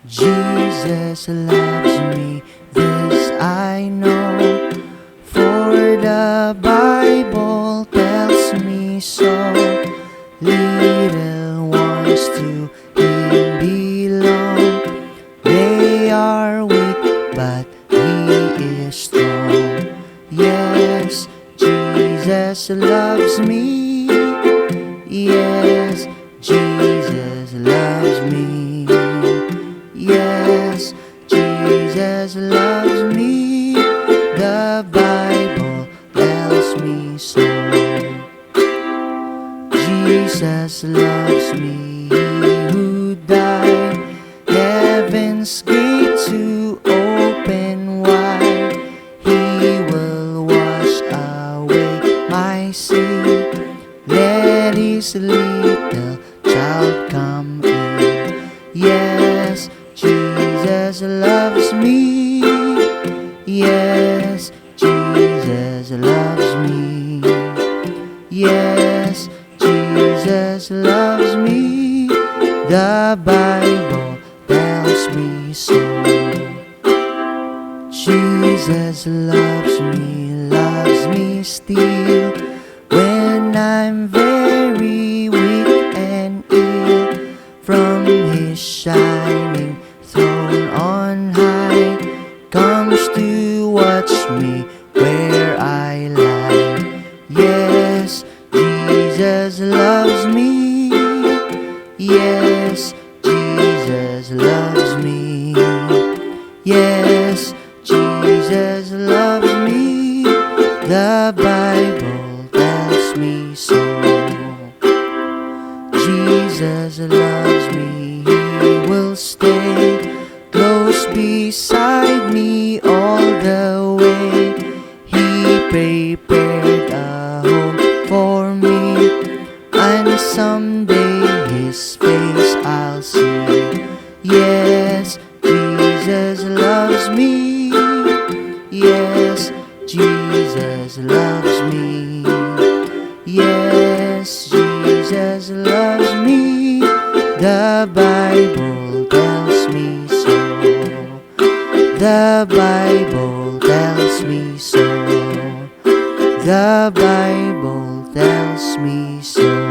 Jesus loves me, this I know, for the Bible tells me so. Little ones to Him belong. They are weak, but He is strong. Yes, Jesus loves me. Yes, Jesus loves me. Yes, Jesus loves me. The Bible tells me so. Jesus loves me, He who died, heaven's gate to open wide. He will wash away my sin. Let His little child come in. Yes, Jesus loves me. Yes, Jesus loves me. Yes, Jesus loves me. The Bible tells me so. Jesus loves me still, when I'm very weak and ill. From His shining throne on high, comes to watch me where I lie. Yes, Jesus loves me. Yes, Jesus loves me. Yes, Jesus loves me. The Bible tells me so. Jesus loves me, He will stay close beside me all the way. He prepared a home for me, and someday His face I'll see. Yes, Jesus loves me. Yes, Jesus loves me. Yes, Jesus loves me. The Bible tells me so. The Bible tells me so. The Bible tells me so.